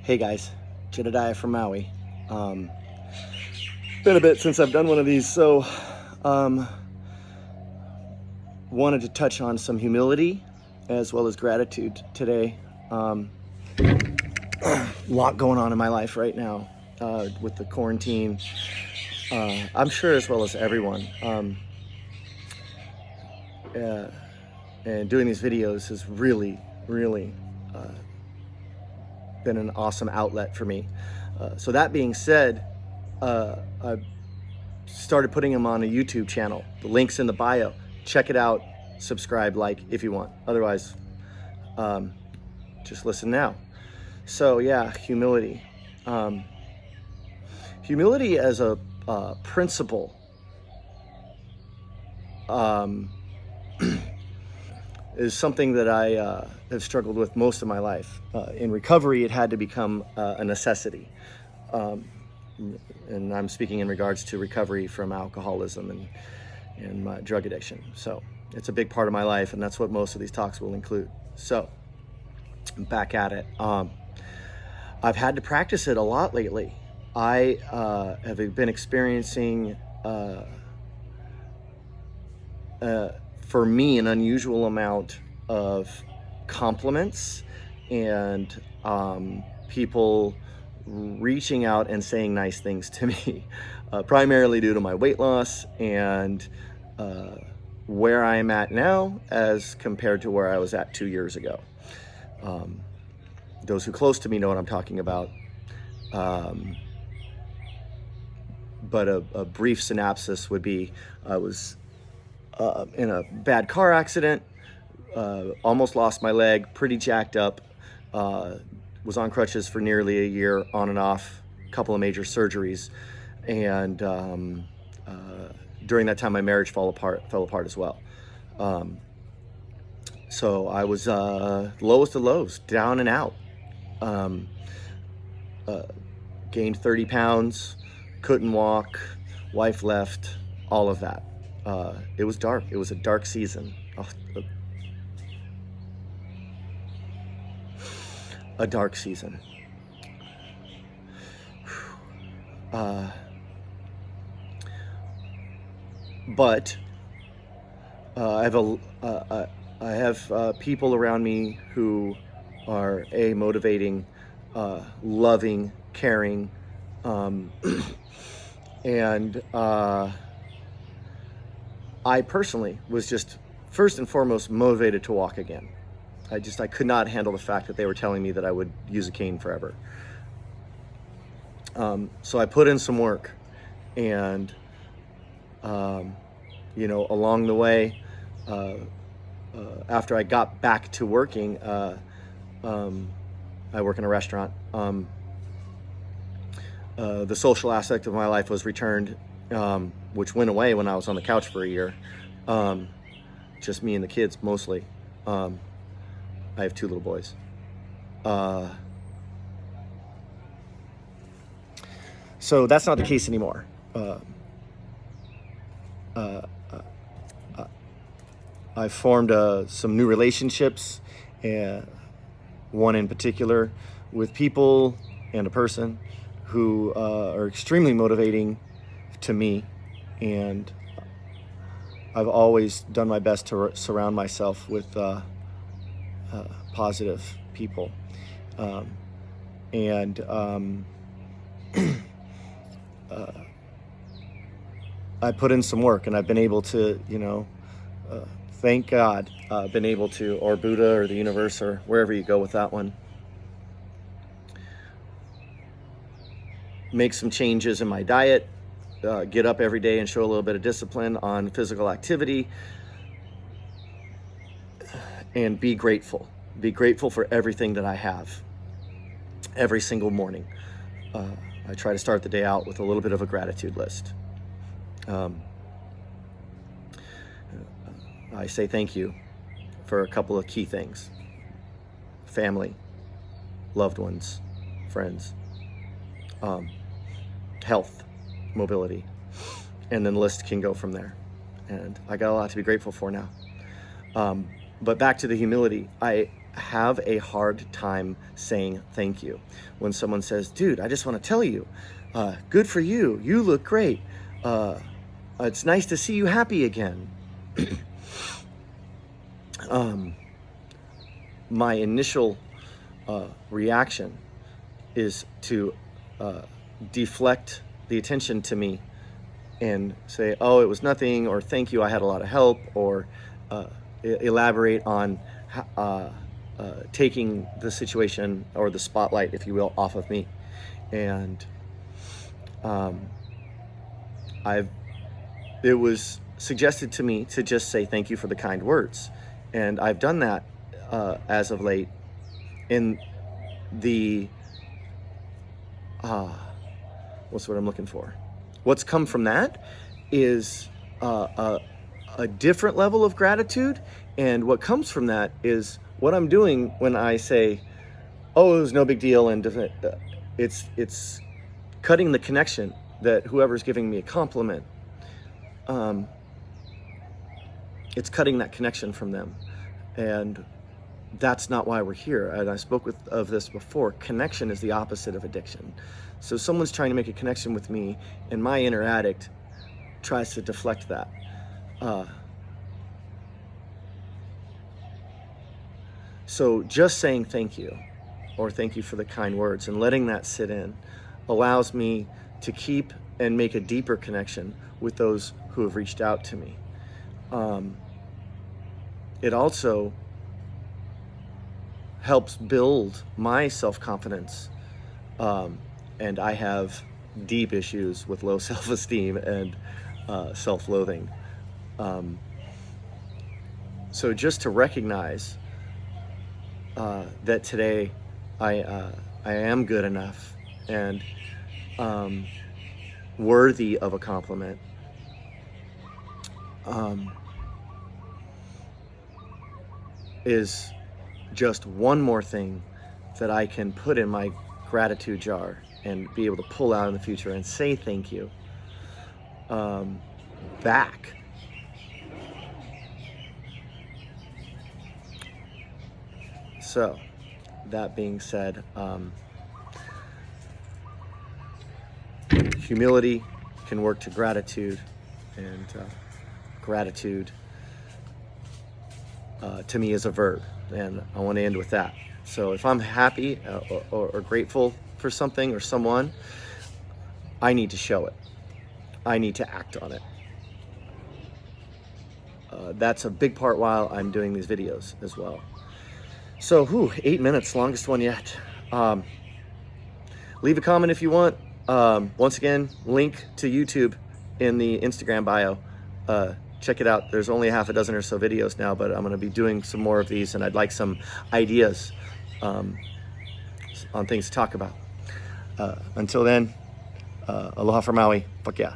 Hey guys, Jedediah from Maui. Been a bit since I've done one of these, so wanted to touch on some humility as well as gratitude today. A lot going on in my life right now with the quarantine. I'm sure as well as everyone. And doing these videos has really been an awesome outlet for me. So that being said, I started putting them on a YouTube channel. The link's in the bio. Check it out, subscribe, like if you want. Otherwise, just listen now. So yeah, humility. Humility as a principle is something that I have struggled with most of my life. In recovery, it had to become a necessity. And I'm speaking in regards to recovery from alcoholism and my drug addiction. So it's a big part of my life, and that's what most of these talks will include. So back at it. I've had to practice it a lot lately. I have been experiencing, for me, an unusual amount of compliments and people reaching out and saying nice things to me, primarily due to my weight loss and where I am at now as compared to where I was at 2 years ago. Those who close to me know what I'm talking about. But a brief synopsis would be, I was in a bad car accident, almost lost my leg, pretty jacked up, was on crutches for nearly a year, on and off, a couple of major surgeries. And during that time, my marriage fell apart as well. So I was lowest of lows, down and out. Gained 30 pounds, couldn't walk, wife left, all of that. It was dark. It was a dark season. A dark season. But I have people around me who are motivating, loving, caring, and I personally was just first and foremost motivated to walk again. I could not handle the fact that they were telling me that I would use a cane forever. So I put in some work, and along the way, after I got back to working, I work in a restaurant. The social aspect of my life was returned, which went away when I was on the couch for a year. Just me and the kids mostly. I have 2 little boys. So that's not the case anymore. I formed some new relationships, one in particular with people and a person who are extremely motivating to me, and I've always done my best to surround myself with positive people. I put in some work, and I've been able to, thank God, been able to, or Buddha or the universe or wherever you go with that one, make some changes in my diet, get up every day and show a little bit of discipline on physical activity, and be grateful. Be grateful for everything that I have every single morning. I try to start the day out with a little bit of a gratitude list. I say thank you for a couple of key things: family, loved ones, friends, health, mobility, and then the list can go from there. And I got a lot to be grateful for now. But back to the humility. have a hard time saying thank you. When someone says, dude, I just want to tell you, good for you. You look great. It's nice to see you happy again. My initial reaction is to deflect the attention to me and say, oh, it was nothing, or thank you, I had a lot of help, or elaborate on taking the situation or the spotlight, if you will, off of me. And it was suggested to me to just say thank you for the kind words. And I've done that as of late. In the, what's what I'm looking for? What's come from that is a different level of gratitude. And what comes from that is what I'm doing when I say, oh, it was no big deal. And it's cutting the connection that whoever's giving me a compliment, it's cutting that connection from them. And that's not why we're here. And I spoke of this before. Connection is the opposite of addiction. So someone's trying to make a connection with me, and my inner addict tries to deflect that. So just saying thank you, or thank you for the kind words, and letting that sit in allows me to keep and make a deeper connection with those who have reached out to me. It also helps build my self-confidence. And I have deep issues with low self-esteem and self-loathing. So just to recognize that today I am good enough and worthy of a compliment, is just one more thing that I can put in my gratitude jar and be able to pull out in the future and say thank you back. So, that being said, humility can work to gratitude, and gratitude to me is a verb, and I want to end with that. So if I'm happy or grateful for something or someone, I need to show it. I need to act on it. That's a big part while I'm doing these videos as well. So, 8 minutes, longest one yet. Leave a comment if you want. Once again, link to YouTube in the Instagram bio. Check it out. There's only half a dozen or so videos now, but I'm going to be doing some more of these, and I'd like some ideas on things to talk about. Until then, aloha from Maui. Fuck yeah.